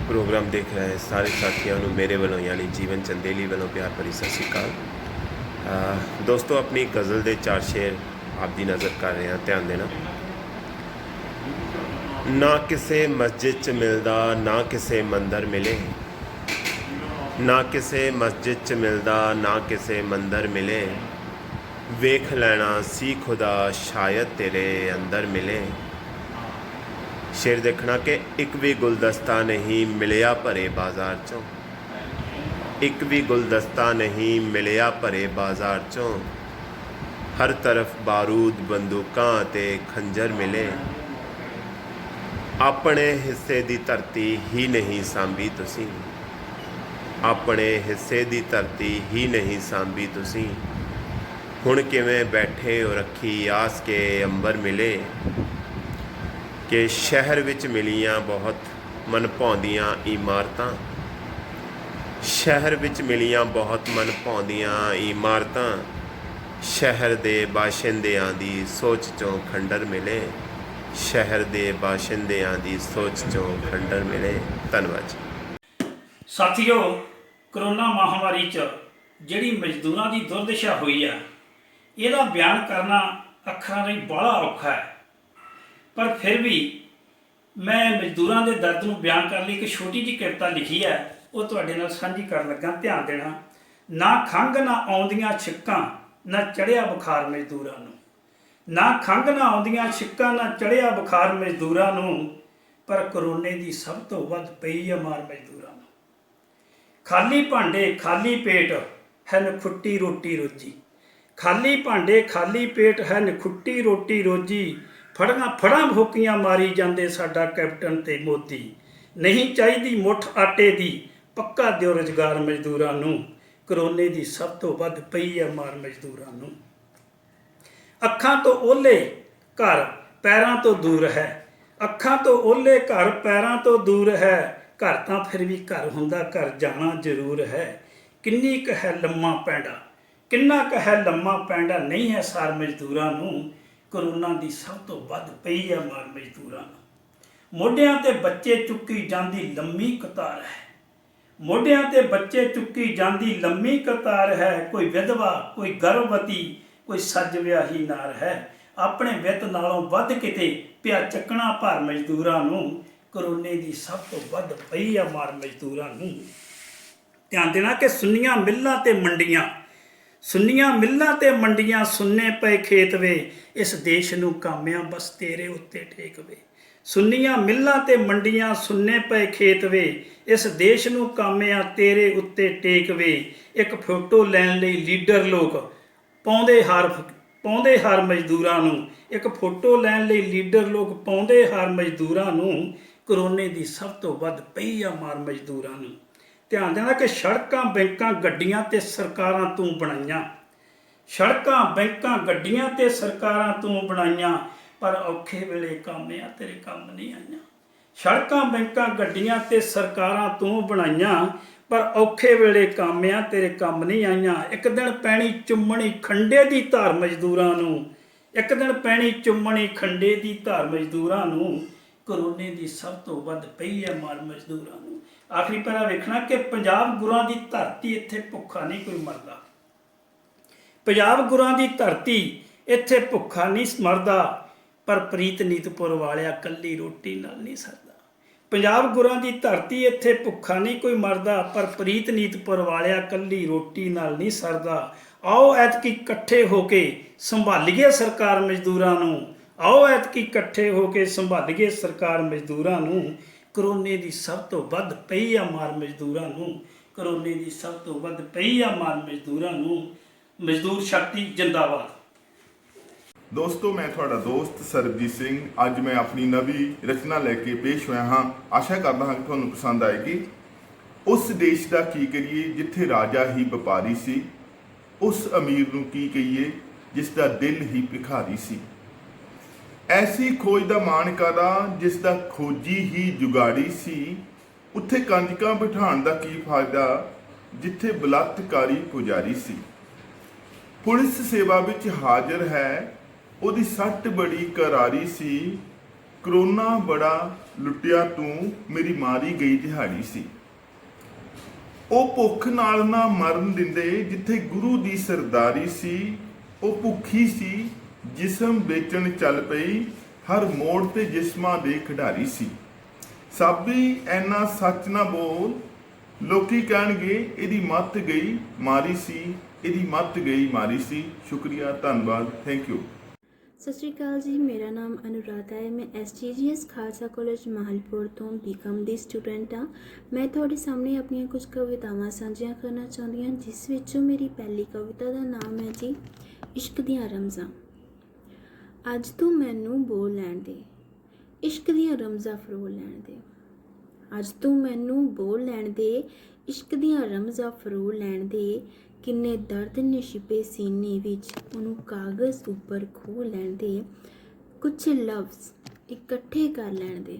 Programme देख रहे सारे साथियों को मेरे वालों यानी जीवन चंदेली वालों प्यार भरी सत श्री अकाल। दोस्तों अपनी गज़ल के 4 शेर आप दी नज़र कर रहे हैं, ध्यान देना। ना किसे मस्जिद च मिलदा ना किसे मंदिर मिले, ना किसे मस्जिद च मिलदा ना किसे मंदिर मिले, वेख लेना सी खुदा शायद तेरे अंदर मिले। शेर देखना कि एक भी गुलदस्ता नहीं मिलिया भरे बाजार चों, एक भी गुलदस्ता नहीं मिलिया भरे बाजार चों, हर तरफ बारूद बंदूकां ते खंजर मिले। अपने हिस्से दी धरती ही नहीं सांभी तुसीं, अपने हिस्से दी धरती ही नहीं सांभी तुसीं, हुण किवें बैठे हो रखी आस के अंबर मिले। कि शहर विच मिलियां बहुत मन भाउंदियां इमारतां, शहर विच मिलियां बहुत मन भाउंदियां इमारतां, शहर दे बाशिंदियां दी सोच चों खंडर मिले, शहर दे बाशिंदियां दी सोच चों खंडर मिले। धन्नवाद जी। साथियों, करोना महामारी च जिहड़ी मजदूरां दी दुर्दशा हुई है, ਇਹਦਾ ਬਿਆਨ ਕਰਨਾ ਅੱਖਰਾਂ ਲਈ ਬੜਾ ਔਖਾ ਹੈ, ਪਰ ਫਿਰ ਵੀ ਮੈਂ ਮਜ਼ਦੂਰਾਂ ਦੇ ਦਰਦ ਨੂੰ ਬਿਆਨ ਕਰਨ ਲਈ ਇੱਕ ਛੋਟੀ ਜਿਹੀ ਕਵਿਤਾ ਲਿਖੀ ਹੈ, ਉਹ ਤੁਹਾਡੇ ਨਾਲ ਸਾਂਝੀ ਕਰਨ ਲੱਗਾ। ਧਿਆਨ ਦੇਣਾ। ਨਾ ਖੰਘ ਨਾ ਆਉਂਦੀਆਂ ਛਿੱਕਾਂ ਨਾ ਚੜ੍ਹਿਆ ਬੁਖਾਰ ਮਜ਼ਦੂਰਾਂ ਨੂੰ, ਨਾ ਖੰਘ ਨਾ ਆਉਂਦੀਆਂ ਛਿੱਕਾਂ ਨਾ ਚੜ੍ਹਿਆ ਬੁਖਾਰ ਮਜ਼ਦੂਰਾਂ ਨੂੰ, ਪਰ ਕਰੋਨੇ ਦੀ ਸਭ ਤੋਂ ਵੱਧ ਪਈ ਆ ਮਾਰ ਮਜ਼ਦੂਰਾਂ ਨੂੰ। ਖਾਲੀ ਭਾਂਡੇ ਖਾਲੀ ਪੇਟ ਹੈ ਨਖੁੱਟੀ ਰੋਟੀ ਰੋਜੀ, ਖਾਲੀ ਭਾਂਡੇ ਖਾਲੀ ਪੇਟ ਹੈ ਨਖੁੱਟੀ ਰੋਟੀ ਰੋਜੀ, ਫੜਾਂ ਭੁੱਕੀਆਂ ਮਾਰੀ ਜਾਂਦੇ ਸਾਡਾ ਕੈਪਟਨ ਤੇ ਮੋਦੀ। ਨਹੀਂ ਚਾਹੀਦੀ ਮੁੱਠ ਆਟੇ ਦੀ, ਪੱਕਾ ਦਿਓ ਰੁਜ਼ਗਾਰ ਮਜ਼ਦੂਰਾਂ ਨੂੰ, ਕਰੋਨੇ ਦੀ ਸਭ ਤੋਂ ਵੱਧ ਪਈ ਆ ਮਾਰ ਮਜ਼ਦੂਰਾਂ ਨੂੰ। ਅੱਖਾਂ ਤੋਂ ਓਹਲੇ ਘਰ ਪੈਰਾਂ ਤੋਂ ਦੂਰ ਹੈ, ਅੱਖਾਂ ਤੋਂ ਓਹਲੇ ਘਰ ਪੈਰਾਂ ਤੋਂ ਦੂਰ ਹੈ, ਘਰ ਤਾਂ ਫਿਰ ਵੀ ਘਰ ਹੁੰਦਾ, ਘਰ ਜਾਣਾ ਜ਼ਰੂਰ ਹੈ। ਕਿੰਨੀ ਕੁ ਹੈ ਲੰਮਾ ਪੈਂਡਾ, ਕਿੰਨਾ ਕੁ ਹੈ ਲੰਮਾ ਪੈਂਡਾ, ਨਹੀਂ ਹੈ ਸਾਰ ਮਜ਼ਦੂਰਾਂ ਨੂੰ, ਕਰੋਨਾ ਦੀ ਸਭ ਤੋਂ ਵੱਧ ਪਈ ਆ ਮਾਰ ਮਜ਼ਦੂਰਾਂ ਨੂੰ। ਮੋਢਿਆਂ 'ਤੇ ਬੱਚੇ ਚੁੱਕੀ ਜਾਂਦੀ ਲੰਮੀ ਕਤਾਰ ਹੈ, ਮੋਢਿਆਂ 'ਤੇ ਬੱਚੇ ਚੁੱਕੀ ਜਾਂਦੀ ਲੰਮੀ ਕਤਾਰ ਹੈ, ਕੋਈ ਵਿਧਵਾ ਕੋਈ ਗਰਭਵਤੀ ਕੋਈ ਸੱਜ ਵਿਆਹੀ ਨਾਰ ਹੈ, ਆਪਣੇ ਵਿੱਤ ਨਾਲੋਂ ਵੱਧ ਕਿਤੇ ਪਿਆ ਚੱਕਣਾ ਭਾਰ ਮਜ਼ਦੂਰਾਂ ਨੂੰ, ਕਰੋਨੇ ਦੀ ਸਭ ਤੋਂ ਵੱਧ ਪਈ ਆ ਮਾਰ ਮਜ਼ਦੂਰਾਂ ਨੂੰ। ਧਿਆਨ ਦੇਣਾ ਕਿ ਸੁੰਨੀਆਂ ਮਿੱਲਾਂ ਤੇ ਮੰਡੀਆਂ, ਸੁੰਨੀਆਂ ਮਿੱਲਾਂ ਤੇ ਮੰਡੀਆਂ, ਸੁੰਨੇ ਪਏ ਖੇਤ ਵੇ, ਇਸ ਦੇਸ਼ ਨੂੰ ਕਾਮਿਆਂ ਬਸ ਤੇਰੇ ਉੱਤੇ ਟੇਕ ਵੇ। ਸੁੰਨੀਆਂ ਮਿੱਲਾਂ ਤੇ ਮੰਡੀਆਂ, ਸੁੰਨੇ ਪਏ ਖੇਤ ਵੇ, ਇਸ ਦੇਸ਼ ਨੂੰ ਕਾਮਿਆਂ ਤੇਰੇ ਉੱਤੇ ਟੇਕ ਵੇ। ਇੱਕ ਫੋਟੋ ਲੈਣ ਲਈ ਲੀਡਰ ਲੋਕ ਪਾਉਂਦੇ ਹਾਰ ਮਜ਼ਦੂਰਾਂ ਨੂੰ, ਇੱਕ ਫੋਟੋ ਲੈਣ ਲਈ ਲੀਡਰ ਲੋਕ ਪਾਉਂਦੇ ਹਾਰ ਮਜ਼ਦੂਰਾਂ ਨੂੰ, ਕਰੋਨੇ ਦੀ ਸਭ ਤੋਂ ਵੱਧ ਪਈ ਆ ਮਾਰ ਮਜ਼ਦੂਰਾਂ ਨੂੰ। ਧਿਆਨ ਦੇਣਾ ਕਿ ਸੜਕਾਂ ਬੈਂਕਾਂ ਗੱਡੀਆਂ ਤੇ ਸਰਕਾਰਾਂ ਤੂੰ ਬਣਾਈਆਂ, ਸੜਕਾਂ ਬੈਂਕਾਂ ਗੱਡੀਆਂ ਤੇ ਸਰਕਾਰਾਂ ਤੂੰ ਬਣਾਈਆਂ, ਪਰ ਔਖੇ ਵੇਲੇ ਕਾਮਿਆਂ ਤੇਰੇ ਕੰਮ ਨਹੀਂ ਆਈਆਂ। ਸੜਕਾਂ ਬੈਂਕਾਂ ਗੱਡੀਆਂ ਤੇ ਸਰਕਾਰਾਂ ਤੂੰ ਬਣਾਈਆਂ, ਪਰ ਔਖੇ ਵੇਲੇ ਕਾਮਿਆਂ ਤੇਰੇ ਕੰਮ ਨਹੀਂ ਆਈਆਂ। ਇੱਕ ਦਿਨ ਪੈਣੀ ਚੁੰਮਣੀ ਖੰਡੇ ਦੀ ਧਾਰ ਮਜ਼ਦੂਰਾਂ ਨੂੰ, ਇੱਕ ਦਿਨ ਪੈਣੀ ਚੁੰਮਣੀ ਖੰਡੇ ਦੀ ਧਾਰ ਮਜ਼ਦੂਰਾਂ ਨੂੰ, ਕਰੋਨੇ ਦੀ ਸਭ ਤੋਂ ਵੱਧ ਪਈ ਹੈ ਮਾਰ ਮਜ਼ਦੂਰਾਂ ਨੂੰ। ਆਖਰੀ ਪੈਰਾ ਵੇਖਣਾ ਕਿ ਪੰਜਾਬ ਗੁਰਾਂ ਦੀ ਧਰਤੀ, ਇੱਥੇ ਭੁੱਖਾ ਨਹੀਂ ਕੋਈ ਮਰਦਾ, ਪੰਜਾਬ ਗੁਰਾਂ ਦੀ ਧਰਤੀ ਇੱਥੇ ਭੁੱਖਾ ਨਹੀਂ ਮਰਦਾ, ਪਰ ਪ੍ਰੀਤ ਨੀਤਪੁਰ ਵਾਲਿਆ ਕੱਲੀ ਰੋਟੀ ਨਾਲ ਨਹੀਂ ਸਰਦਾ। ਪੰਜਾਬ ਗੁਰਾਂ ਦੀ ਧਰਤੀ ਇੱਥੇ ਭੁੱਖਾ ਨਹੀਂ ਕੋਈ ਮਰਦਾ, ਪਰ ਪ੍ਰੀਤ ਨੀਤਪੁਰ ਵਾਲਿਆ ਕੱਲੀ ਰੋਟੀ ਨਾਲ ਨਹੀਂ ਸਰਦਾ। ਆਓ ਐਤਕੀ ਇਕੱਠੇ ਹੋ ਕੇ ਸੰਭਾਲੀਏ ਸਰਕਾਰ ਮਜ਼ਦੂਰਾਂ ਨੂੰ, ਆਓ ਐਤਕੀ ਇਕੱਠੇ ਹੋ ਕੇ ਸੰਭਾਲੀਏ ਸਰਕਾਰ ਮਜ਼ਦੂਰਾਂ ਨੂੰ, ਕਰੋਨੇ ਦੀ ਸਭ ਤੋਂ ਵੱਧ ਪਈ ਆ ਮਾਰ ਮਜ਼ਦੂਰਾਂ ਨੂੰ, ਕਰੋਨੇ ਦੀ ਸਭ ਤੋਂ ਵੱਧ ਪਈ ਆ ਮਾਰ ਮਜ਼ਦੂਰਾਂ ਨੂੰ। ਮਜ਼ਦੂਰ ਸ਼ਕਤੀ ਜਿੰਦਾਬਾਦ। ਦੋਸਤੋ, ਮੈਂ ਤੁਹਾਡਾ ਦੋਸਤ ਸਰਬਜੀਤ ਸਿੰਘ ਅੱਜ ਮੈਂ ਆਪਣੀ ਨਵੀਂ ਰਚਨਾ ਲੈ ਕੇ ਪੇਸ਼ ਹੋਇਆ ਹਾਂ। ਆਸ਼ਾ ਕਰਦਾ ਹਾਂ ਕਿ ਤੁਹਾਨੂੰ ਪਸੰਦ ਆਏਗੀ। ਉਸ ਦੇਸ਼ ਦਾ ਕੀ ਕਰੀਏ ਜਿੱਥੇ ਰਾਜਾ ਹੀ ਵਪਾਰੀ ਸੀ, ਉਸ ਅਮੀਰ ਨੂੰ ਕੀ ਕਹੀਏ ਜਿਸ ਦਾ ਦਿਲ ਹੀ ਭਿਖਾਰੀ ਸੀ। ਐਸੀ ਖੋਜ ਦਾ ਮਾਣ ਕਾਦਾ ਜਿਸ ਦਾ ਖੋਜੀ ਹੀ ਜੁਗਾੜੀ ਸੀ, ਉੱਥੇ ਕੰਜਕਾਂ ਬਿਠਾਉਣ ਦਾ ਕੀ ਫਾਇਦਾ ਜਿੱਥੇ ਬਲਾਤਕਾਰੀ ਪੁਜਾਰੀ ਸੀ। ਪੁਲਿਸ ਸੇਵਾ ਵਿੱਚ ਹਾਜ਼ਰ ਹੈ ਉਹਦੀ ਸੱਟ ਬੜੀ ਕਰਾਰੀ ਸੀ, ਕਰੋਨਾ ਬੜਾ ਲੁੱਟਿਆ ਤੂੰ, ਮੇਰੀ ਮਾਰੀ ਗਈ ਦਿਹਾੜੀ ਸੀ। ਉਹ ਭੁੱਖ ਨਾਲ ਨਾ ਮਰਨ ਦਿੰਦੇ, ਜਿੱਥੇ ਗੁਰੂ ਦੀ ਸਰਦਾਰੀ ਸੀ। ਉਹ ਭੁੱਖੀ ਸੀ, ਜਿਸਮ ਵੇਚਣ ਚੱਲ ਪਈ, ਹਰ ਮੋੜ ਤੇ ਜਿਸਮਾਂ ਦੇ ਖਿਡਾਰੀ ਸੀ। ਸਾਬੀ ਐਨਾ ਸੱਚ ਨਾ ਬੋਲ, ਲੋਕੀ ਕਹਿਣਗੇ ਇਹਦੀ ਮੱਤ ਗਈ ਮਾਰੀ ਸੀ, ਇਹਦੀ ਮੱਤ ਗਈ ਮਾਰੀ ਸੀ। ਸ਼ੁਕਰੀਆ, ਧੰਨਵਾਦ, ਥੈਂਕ ਯੂ। ਸਤਿ ਸ਼੍ਰੀ ਅਕਾਲ ਜੀ, ਮੇਰਾ ਨਾਮ ਅਨੁਰਾਧਾ ਹੈ। ਮੈਂ SGGS ਖਾਲਸਾ ਕਾਲਜ ਮਾਹਲਪੁਰ ਤੋਂ BCom ਦੀ ਸਟੂਡੈਂਟ ਹਾਂ। ਮੈਂ ਤੁਹਾਡੇ ਸਾਹਮਣੇ ਆਪਣੀਆਂ ਕੁਝ ਕਵਿਤਾਵਾਂ ਸਾਂਝੀਆਂ ਕਰਨਾ ਚਾਹੁੰਦੀ ਹਾਂ, ਜਿਸ ਵਿੱਚੋਂ ਮੇਰੀ ਪਹਿਲੀ ਕਵਿਤਾ ਦਾ ਨਾਮ ਹੈ ਜੀ ਇਸ਼ਕ ਦੀਆਂ ਰਮਜ਼ਾਂ। ਅੱਜ ਤੂੰ ਮੈਨੂੰ ਬੋਲ ਲੈਣ ਦੇ, ਇਸ਼ਕ ਦੀਆਂ ਰਮਜ਼ਾਂ ਫਰੋਲ ਲੈਣ ਦੇ। ਅੱਜ ਤੂੰ ਮੈਨੂੰ ਬੋਲ ਲੈਣ ਦੇ, ਇਸ਼ਕ ਦੀਆਂ ਰਮਜ਼ਾਂ ਫਰੋਲ ਲੈਣ ਦੇ। ਕਿੰਨੇ ਦਰਦ ਨੇ ਛਿਪੇ ਸੀਨੇ ਵਿੱਚ, ਉਹਨੂੰ ਕਾਗਜ਼ ਉੱਪਰ ਖੋਹ ਲੈਣ ਦੇ। ਕੁਝ ਲਫ਼ਜ਼ ਇਕੱਠੇ ਕਰ ਲੈਣ ਦੇ,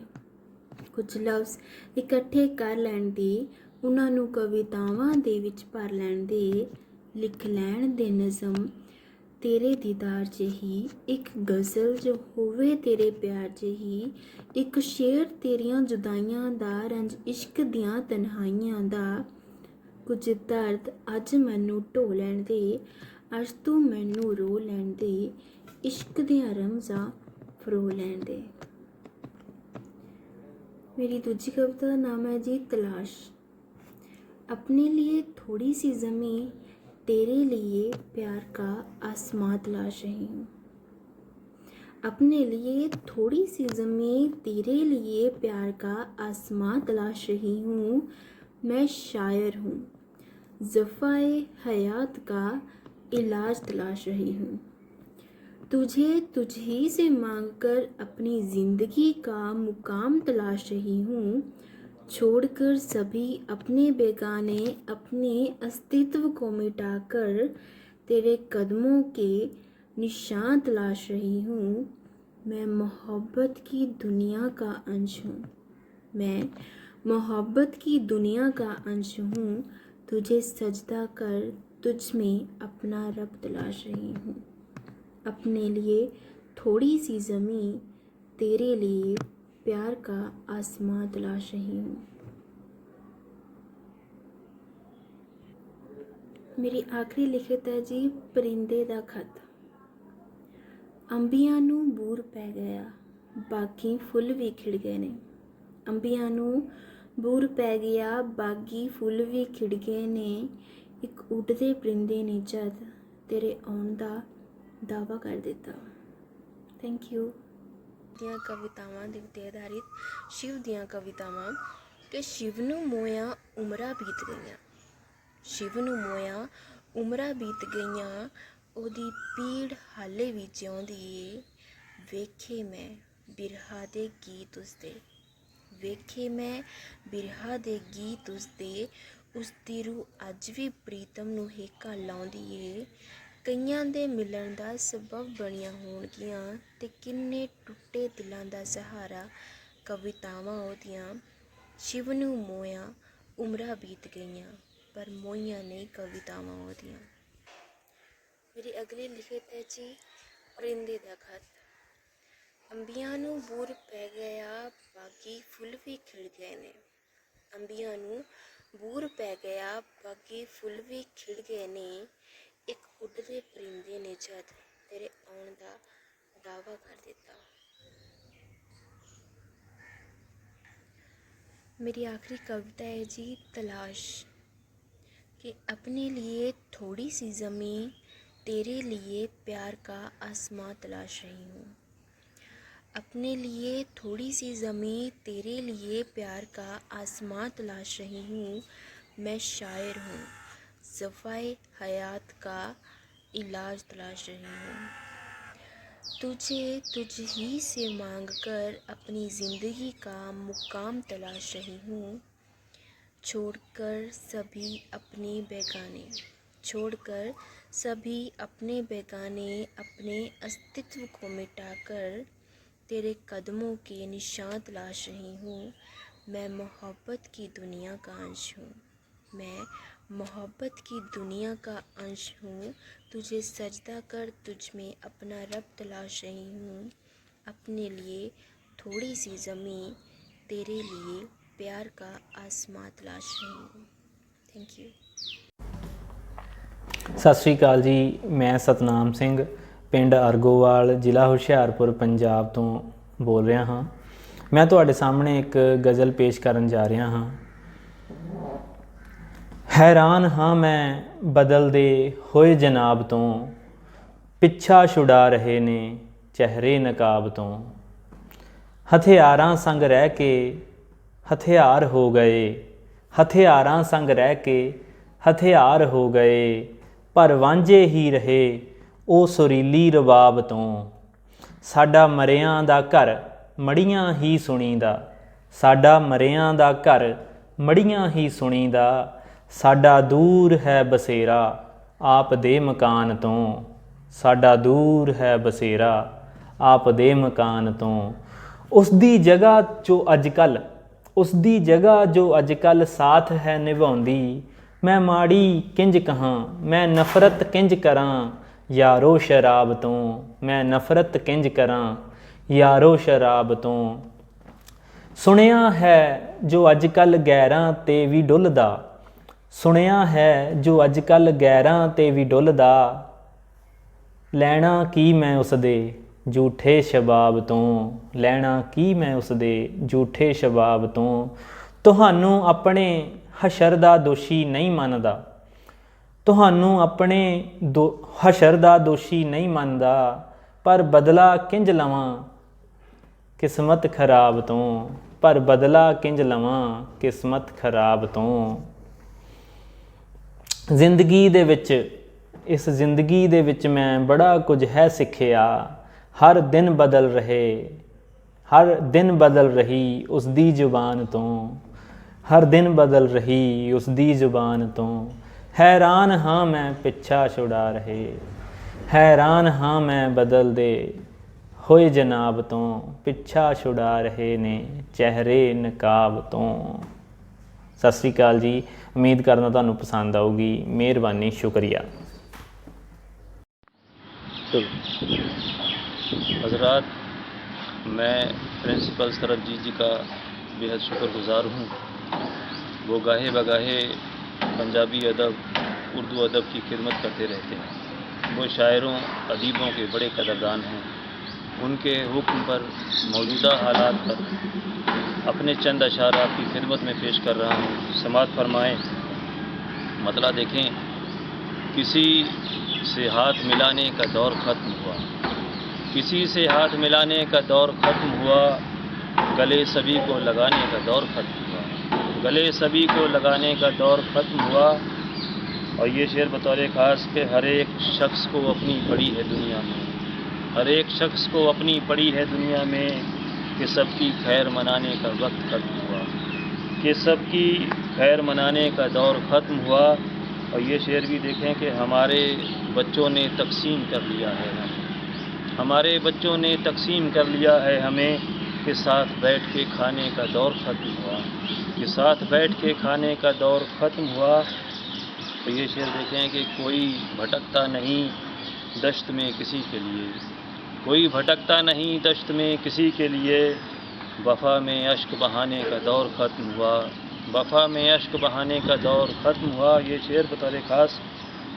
ਕੁਝ ਲਫ਼ਜ਼ ਇਕੱਠੇ ਕਰ ਲੈਣ ਦੇ। ਉਹਨਾਂ ਨੂੰ ਕਵਿਤਾਵਾਂ ਦੇ ਵਿੱਚ ਭਰ ਲੈਣ ਦੇ। ਲਿਖ ਲੈਣ ਦੇ ਨਜ਼ਮ ਤੇਰੇ ਦੀਦਾਰ ਜਿਹੀ, ਇੱਕ ਗਜ਼ਲ ਜੋ ਹੋਵੇ ਤੇਰੇ ਪਿਆਰ ਜਿਹੀ। ਇੱਕ ਸ਼ੇਰ ਤੇਰੀਆਂ ਜੁਦਾਈਆਂ ਦਾ, ਰੰਜ ਇਸ਼ਕ ਦੀਆਂ ਤਨਹਾਈਆਂ ਦਾ। ਕੁਝ ਦਰਦ ਅੱਜ ਮੈਨੂੰ ਢੋ ਲੈਣ ਦੇ, ਅੱਜ ਤੂੰ ਮੈਨੂੰ ਰੋ ਲੈਣ ਦੇ। ਇਸ਼ਕ ਦੀਆਂ ਰਮਜ਼ਾਂ ਫਰੋ ਲੈਣ ਦੇ। मेरी दूसरी कविता का नाम है जी तलाश। अपने लिए थोड़ी सी ज़मीं, तेरे लिए प्यार का आसमां तलाश रही हूँ। अपने लिए थोड़ी सी ज़मीं, तेरे लिए प्यार का आसमां तलाश रही हूँ। मैं शायर हूँ, ज़फ़ाए हयात का इलाज तलाश रही हूँ। तुझे तुझ ही से मांग कर अपनी ज़िंदगी का मुकाम तलाश रही हूँ। छोड़कर सभी अपने बेगाने, अपने अस्तित्व को मिटाकर तेरे कदमों के निशान तलाश रही हूँ। मैं मोहब्बत की दुनिया का अंश हूँ, मैं मोहब्बत की दुनिया का अंश हूँ। तुझे सजदा कर तुझ में अपना रब तलाश रही हूँ। अपने लिए थोड़ी सी ज़मीं, तेरे लिए प्यार का आसमां तलाश रही हूँ। मेरी आखिरी लिखित है जी परिंदे दा खत। अंबियां नूं बूर पै गया, बाकी फुੱਲ भी खिड़ गए ने। अंबियां नूं बूर पै गया, बागी फुੱਲ भी खिड़ गए ने। एक उड़दे परिंदे ने जद तेरे आउण दा दावा कर दिता। Thank you. ਦੀਆਂ ਕਵਿਤਾਵਾਂ ਦੇ ਉੱਤੇ ਆਧਾਰਿਤ ਸ਼ਿਵ ਦੀਆਂ ਕਵਿਤਾਵਾਂ ਕਿ ਸ਼ਿਵ ਨੂੰ ਮੋਇਆ ਉਮਰਾਂ ਬੀਤ ਗਈਆਂ, ਸ਼ਿਵ ਨੂੰ ਮੋਇਆ ਉਮਰਾਂ ਬੀਤ ਗਈਆਂ। ਉਹਦੀ ਪੀੜ ਹਾਲੇ ਵੀ ਜਿਉਂਦੀ ਏ। ਵੇਖੇ ਮੈਂ ਬਿਰਹਾ ਦੇ ਗੀਤ ਉਸਦੇ, ਵੇਖੇ ਮੈਂ ਬਿਰਹਾ ਦੇ ਗੀਤ ਉਸਦੇ। ਉਸਦੀ ਰੂਹ ਅੱਜ ਵੀ ਪ੍ਰੀਤਮ ਨੂੰ ਹੇਕਾਂ ਲਾਉਂਦੀ ਏ। ਕਈਆਂ ਦੇ ਮਿਲਣ ਦਾ ਸਬਬ ਬਣੀਆਂ ਹੋਣਗੀਆਂ ਤੇ ਕਿੰਨੇ ਟੁੱਟੇ ਦਿਲਾਂ ਦਾ ਸਹਾਰਾ ਕਵਿਤਾਵਾਂ ਉਹਦੀਆਂ। ਸ਼ਿਵ ਨੂੰ ਮੋਇਆ ਉਮਰਾਂ ਬੀਤ ਗਈਆਂ, ਪਰ ਮੋਈਆਂ ਨਹੀਂ ਕਵਿਤਾਵਾਂ ਉਹਦੀਆਂ। ਮੇਰੀ ਅਗਲੀ ਲਿਖਤ ਹੈ ਜੀ ਪਰਿੰਦੇ ਦਾ ਖਤ। ਅੰਬੀਆਂ ਨੂੰ ਬੂਰ ਪੈ ਗਿਆ, ਬਾਗੀ ਫੁੱਲ ਵੀ ਖਿੜ ਗਏ ਨੇ। ਅੰਬੀਆਂ ਨੂੰ ਬੂਰ ਪੈ ਗਿਆ, ਬਾਗੀ ਫੁੱਲ ਵੀ ਖਿੜ ਗਏ ਨੇ। ਇੱਕ ਉੱਡਦੇ ਪਰਿੰਦੇ ਨੇ ਜਦ ਤੇਰੇ ਆਉਣ ਦਾ ਦਾਵਾ ਕਰ ਦਿੱਤਾ। मेरी आखिरी कविता है जी तलाश। कि अपने लिए थोड़ी सी ज़मीं, तेरे लिए प्यार का आसमां तलाश रही हूँ। अपने लिए थोड़ी सी ज़मीं, तेरे लिए प्यार का आसमां तलाश रही हूँ। मैं शायर हूँ, ज़फ़ाए हयात का इलाज तलाश रही हूँ। तुझे तुझ ही से मांग कर अपनी ज़िंदगी का मुकाम तलाश रही हूँ। छोड़कर सभी अपने बेगाने, छोड़कर सभी अपने बेगाने, अपने अस्तित्व को मिटाकर तेरे कदमों के निशान तलाश रही हूँ। मैं मोहब्बत की दुनिया का अंश हूँ, मैं मोहब्बत की दुनिया का अंश हूँ। तुझे सजदा कर तुझ में अपना रब तलाश रही हूँ। अपने लिए थोड़ी सी ज़मीं तेरे लिए प्यार का आसमां तलाश रही हूँ। Thank you. ਸਤਿ ਸ਼੍ਰੀ ਅਕਾਲ ਜੀ। ਮੈਂ ਸਤਨਾਮ ਸਿੰਘ ਪਿੰਡ ਅਰਗੋਵਾਲ ਜ਼ਿਲ੍ਹਾ ਹੁਸ਼ਿਆਰਪੁਰ ਪੰਜਾਬ ਤੋਂ ਬੋਲ ਰਿਹਾ ਹਾਂ। ਮੈਂ ਤੁਹਾਡੇ ਸਾਹਮਣੇ ਇੱਕ ਗਜ਼ਲ ਪੇਸ਼ ਕਰਨ ਜਾ ਰਿਹਾ ਹਾਂ। ਹੈਰਾਨ ਹਾਂ ਮੈਂ ਬਦਲਦੇ ਹੋਏ ਜਨਾਬ ਤੋਂ, ਪਿੱਛਾ ਛੁਡਾ ਰਹੇ ਨੇ ਚਿਹਰੇ ਨਕਾਬ ਤੋਂ। ਹਥਿਆਰਾਂ ਸੰਗ ਰਹਿ ਕੇ ਹਥਿਆਰ ਹੋ ਗਏ, ਹਥਿਆਰਾਂ ਸੰਗ ਰਹਿ ਕੇ ਹਥਿਆਰ ਹੋ ਗਏ, ਪਰ ਵਾਂਝੇ ਹੀ ਰਹੇ ਉਹ ਸੁਰੀਲੀ ਰਬਾਬ ਤੋਂ। ਸਾਡਾ ਮਰਿਆਂ ਦਾ ਘਰ ਮੜੀਆਂ ਹੀ ਸੁਣੀਦਾ, ਸਾਡਾ ਮਰਿਆਂ ਦਾ ਘਰ ਮੜੀਆਂ ਹੀ ਸੁਣੀਦਾ, ਸਾਡਾ ਦੂਰ ਹੈ ਬਸੇਰਾ ਆਪ ਦੇ ਮਕਾਨ ਤੋਂ, ਸਾਡਾ ਦੂਰ ਹੈ ਬਸੇਰਾ ਆਪ ਦੇ ਮਕਾਨ ਤੋਂ। ਉਸ ਦੀ ਜਗ੍ਹਾ ਜੋ ਅੱਜ ਕੱਲ੍ਹ, ਉਸ ਦੀ ਜਗ੍ਹਾ ਜੋ ਅੱਜ ਕੱਲ੍ਹ ਸਾਥ ਹੈ ਨਿਭਾਉਂਦੀ, ਮੈਂ ਮਾੜੀ ਕਿੰਜ ਕਹਾਂ ਮੈਂ ਨਫ਼ਰਤ ਕਿੰਜ ਕਰਾਂ ਯਾਰੋ ਸ਼ਰਾਬ ਤੋਂ, ਮੈਂ ਨਫ਼ਰਤ ਕਿੰਜ ਕਰਾਂ ਯਾਰੋ ਸ਼ਰਾਬ ਤੋਂ। ਸੁਣਿਆ ਹੈ ਜੋ ਅੱਜ ਕੱਲ੍ਹ ਗੈਰਾਂ 'ਤੇ ਵੀ ਡੁੱਲਦਾ, ਸੁਣਿਆ ਹੈ ਜੋ ਅੱਜ ਕੱਲ੍ਹ ਗੈਰਾਂ 'ਤੇ ਵੀ ਡੁੱਲਦਾ, ਲੈਣਾ ਕੀ ਮੈਂ ਉਸ ਦੇ ਝੂਠੇ ਸ਼ਬਾਬ ਤੋਂ, ਲੈਣਾ ਕੀ ਮੈਂ ਉਸ ਦੇ ਝੂਠੇ ਸ਼ਬਾਬ ਤੋਂ। ਤੁਹਾਨੂੰ ਆਪਣੇ ਹਸ਼ਰ ਦਾ ਦੋਸ਼ੀ ਨਹੀਂ ਮੰਨਦਾ, ਤੁਹਾਨੂੰ ਆਪਣੇ ਹਸ਼ਰ ਦਾ ਦੋਸ਼ੀ ਨਹੀਂ ਮੰਨਦਾ, ਪਰ ਬਦਲਾ ਕਿੰਜ ਲਵਾਂ ਕਿਸਮਤ ਖਰਾਬ ਤੋਂ, ਪਰ ਬਦਲਾ ਕਿੰਜ ਲਵਾਂ ਕਿਸਮਤ ਖਰਾਬ ਤੋਂ। ਜ਼ਿੰਦਗੀ ਦੇ ਵਿੱਚ, ਇਸ ਜ਼ਿੰਦਗੀ ਦੇ ਵਿੱਚ ਮੈਂ ਬੜਾ ਕੁਝ ਹੈ ਸਿੱਖਿਆ। ਹਰ ਦਿਨ ਬਦਲ ਰਹੇ, ਹਰ ਦਿਨ ਬਦਲ ਰਹੀ ਉਸ ਦੀ ਜ਼ੁਬਾਨ ਤੋਂ, ਹਰ ਦਿਨ ਬਦਲ ਰਹੀ ਉਸ ਦੀ ਜ਼ੁਬਾਨ ਤੋਂ। ਹੈਰਾਨ ਹਾਂ ਮੈਂ ਪਿੱਛਾ ਛੁਡਾ ਰਹੇ, ਹੈਰਾਨ ਹਾਂ ਮੈਂ ਬਦਲਦੇ ਹੋਏ ਜਨਾਬ ਤੋਂ, ਪਿੱਛਾ ਛੁਡਾ ਰਹੇ ਨੇ ਚਿਹਰੇ ਨਕਾਬ ਤੋਂ। ਸਤਿ ਸ਼੍ਰੀ ਅਕਾਲ ਜੀ। ਉਮੀਦ ਕਰਦਾ ਤੁਹਾਨੂੰ ਪਸੰਦ ਆਊਗੀ। ਮਿਹਰਬਾਨੀ, ਸ਼ੁਕਰੀਆ। हज़रात, मैं प्रिंसिपल सरबजीत जी का बेहद शुक्रगुज़ार हूँ। वो गाहे बगाहे पंजाबी अदब, उर्दू अदब की खिदमत करते रहते हैं। वो शायरों अदीबों के बड़े कदरदान हैं। उनके हुक्म पर मौजूदा हालात पर अपने चंद अशार आपकी खिदमत में पेश कर रहा हूँ। समाअत फरमाएँ। मतला देखें, किसी से हाथ मिलाने का दौर ख़त्म हुआ, किसी से हाथ मिलाने का दौर ख़त्म हुआ, गले सभी को लगाने का दौर ख़त्म हुआ, गले सभी को लगाने का दौर ख़त्म हुआ। और ये शेर बतौर ख़ास के हर एक शख्स को अपनी पड़ी है दुनिया में, हर एक शख्स को अपनी पड़ी है दुनिया में, कि सबकी खैर मनाने का वक्त ख़त्म हुआ, कि सबकी खैर मनाने का दौर ख़त्म हुआ। और ये शेर भी देखें कि हमारे बच्चों ने तकसीम कर लिया है हमें, हमारे बच्चों ने तकसीम कर लिया है हमें, कि साथ बैठ के खाने का दौर ख़त्म हुआ, कि साथ बैठ के खाने का दौर ख़त्म हुआ। तो ये शेर देखें कि कोई भटकता नहीं दश्त में किसी के लिए, कोई भटकता नहीं दश्त में किसी के लिए, वफ़ा में अश्क बहाने का दौर ख़त्म हुआ, वफ़ा में अश्क बहाने का दौर ख़त्म हुआ। ये शेर बतौर ख़ास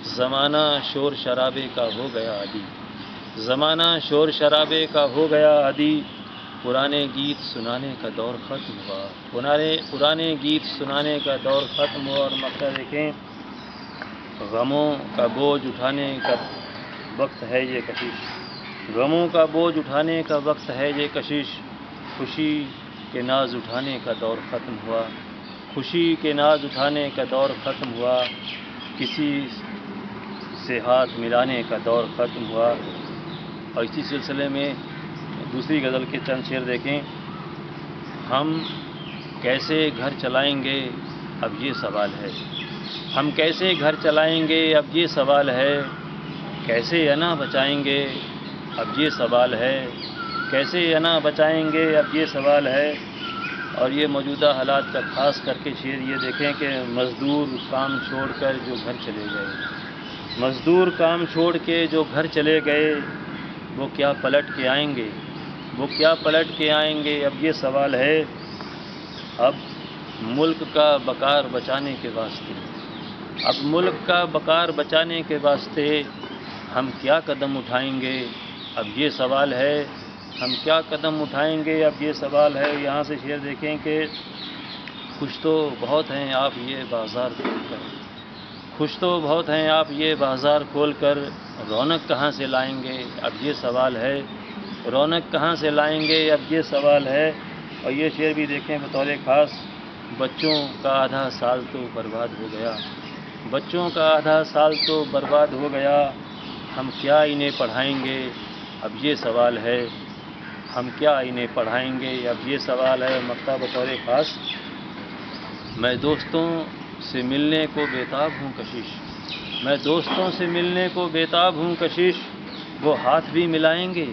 ज़माना शोर शराबे का हो गया आदि, ज़माना शोर शराबे का हो गया आदि, पुराने गीत सुनाने का दौर ख़त्म हुआ, पुराने गीत सुनाने का दौर ख़त्म हुआ। और मतलब देखें, गमों का बोझ उठाने का वक्त है ये कशिश, गमों का बोझ उठाने का वक्त है ये कशिश, खुशी के नाज उठाने का दौर ख़त्म हुआ, खुशी के नाज उठाने का दौर ख़त्म हुआ, किसी से हाथ मिलाने का दौर ख़त्म हुआ। और इसी सिलसिले में दूसरी गज़ल के चंद शेर देखें। हम कैसे घर चलाएंगे अब ये सवाल है, हम कैसे घर चलाएंगे अब ये सवाल है, कैसे अना बचाएंगे अब ये सवाल है, कैसे अना बचाएंगे अब ये सवाल है। और ये मौजूदा हालात का ख़ास करके शेर ये देखें कि मज़दूर काम छोड़कर जो घर चले गए, मज़दूर काम छोड़ के जो घर चले गए, वो क्या पलट के आएंगे, وہ کیا پلٹ کے آئیں گے؟ اب یہ سوال ہے۔ اب ملک کا وقار بچانے کے واسطے، اب ملک کا وقار بچانے کے واسطے ہم کیا قدم اٹھائیں گے؟ اب یہ سوال ہے، ہم کیا قدم اٹھائیں گے؟ اب یہ سوال ہے۔ یہاں سے شعر دیکھیں کہ خوش تو بہت ہیں آپ یہ بازار کھول کر، خوش تو بہت ہیں آپ یہ بازار کھول کر، رونق کہاں سے لائیں گے؟ اب یہ سوال ہے، رونق کہاں سے لائیں گے؟ اب یہ سوال ہے۔ اور یہ شعر بھی دیکھیں بطور خاص، بچوں کا آدھا سال تو برباد ہو گیا، بچوں کا آدھا سال تو برباد ہو گیا، ہم کیا انہیں پڑھائیں گے؟ اب یہ سوال ہے، ہم کیا انہیں پڑھائیں گے؟ اب یہ سوال ہے۔ مقطع بطور خاص، میں دوستوں سے ملنے کو بیتاب ہوں کشش، میں دوستوں سے ملنے کو بیتاب ہوں کشش، وہ ہاتھ بھی ملائیں گے؟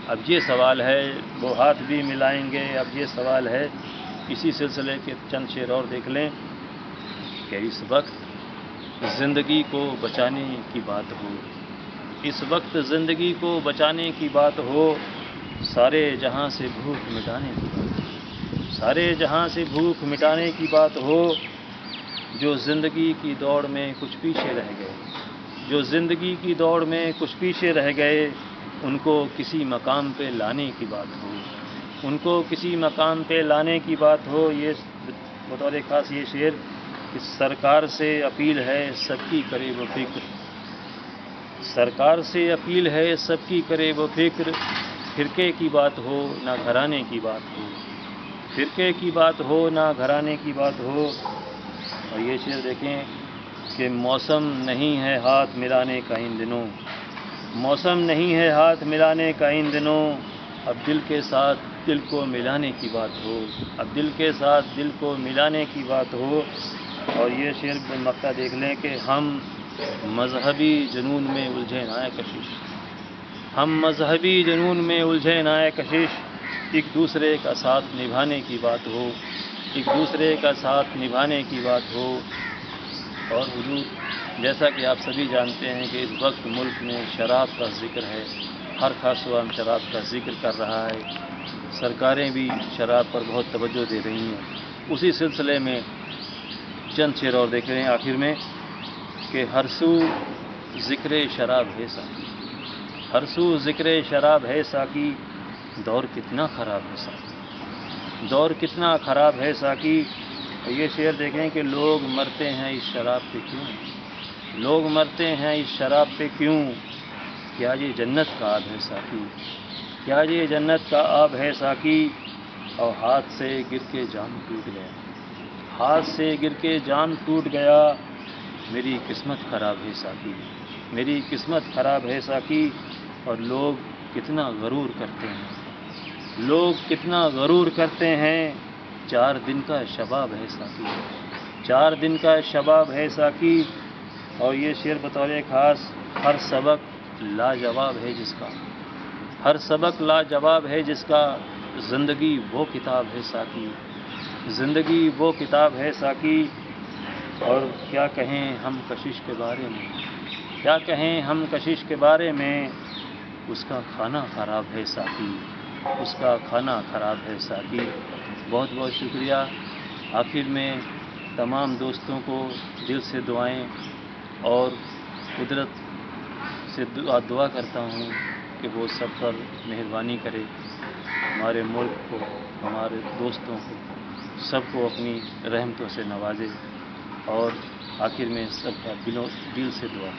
اب یہ سوال ہے، وہ ہاتھ بھی ملائیں گے؟ اب یہ سوال ہے۔ اسی سلسلے کے چند شعر اور دیکھ لیں کہ اس وقت زندگی کو بچانے کی بات ہو، اس وقت زندگی کو بچانے کی بات ہو، سارے جہاں سے بھوک مٹانے کی بات ہو، سارے جہاں سے بھوک مٹانے کی بات ہو، جو زندگی کی دوڑ میں کچھ پیچھے رہ گئے، جو زندگی کی دوڑ میں کچھ پیچھے رہ گئے، ان کو کسی مقام پہ لانے کی بات ہو، ان کو کسی مقام پہ لانے کی بات ہو۔ یہ بطور خاص یہ شعر کہ سرکار سے اپیل ہے سب کی کرے وہ فکر، سرکار سے اپیل ہے سب کی کرے وہ فکر، فرقے کی بات ہو نہ گھرانے کی بات ہو، فرقے کی بات ہو نہ گھرانے کی بات ہو۔ اور یہ شعر دیکھیں کہ موسم نہیں ہے ہاتھ ملانے کا ان دنوں، موسم نہیں ہے ہاتھ ملانے کا ان دنوں، اب دل کے ساتھ دل کو ملانے کی بات ہو، اب دل کے ساتھ دل کو ملانے کی بات ہو۔ اور یہ شعر مقطع دیکھ لیں کہ ہم مذہبی جنون میں الجھے نہ کشش، ہم مذہبی جنون میں الجھے نہ کشش، ایک دوسرے کا ساتھ نبھانے کی بات ہو، ایک دوسرے کا ساتھ نبھانے کی بات ہو۔ اور حضور جیسا کہ آپ سبھی جانتے ہیں کہ اس وقت ملک میں شراب کا ذکر ہے، ہر خاص عام شراب کا ذکر کر رہا ہے، سرکاریں بھی شراب پر بہت توجہ دے رہی ہیں۔ اسی سلسلے میں چند شعر اور دیکھ رہے ہیں آخر میں کہ ہر سو ذکر شراب ہے ساقی، ہر سو ذکر شراب ہے ساقی، دور کتنا خراب ہے ساقی، دور کتنا خراب ہے ساقی۔ اور یہ شعر دیکھیں کہ لوگ مرتے ہیں اس شراب پہ کیوں، لوگ مرتے ہیں اس شراب پہ کیوں، کیا یہ جنت کا آب ہے ساقی، کیا یہ جنت کا آب ہے ساقی۔ اور ہاتھ سے گر کے جام ٹوٹ گیا، ہاتھ سے گر کے جام ٹوٹ گیا، میری قسمت خراب ہے ساقی، میری قسمت خراب ہے ساقی۔ اور لوگ کتنا غرور کرتے ہیں، لوگ کتنا غرور کرتے ہیں، 4 دن کا شباب ہے ساقی، 4 دن کا شباب ہے ساقی۔ اور یہ شعر بطور خاص، ہر سبق لاجواب ہے جس کا، ہر سبق لاجواب ہے جس کا، زندگی وہ کتاب ہے ساقی، زندگی وہ کتاب ہے ساقی۔ اور کیا کہیں ہم کشش کے بارے میں، کیا کہیں ہم کشش کے بارے میں، اس کا کھانا خراب ہے ساقی، اس کا کھانا خراب ہے ساقی۔ بہت بہت شکریہ۔ آخر میں تمام دوستوں کو دل سے دعائیں اور قدرت سے دعا کرتا ہوں کہ وہ سب پر مہربانی کرے، ہمارے ملک کو، ہمارے دوستوں کو، سب کو اپنی رحمتوں سے نوازے۔ اور آخر میں سب کا دل سے دعا۔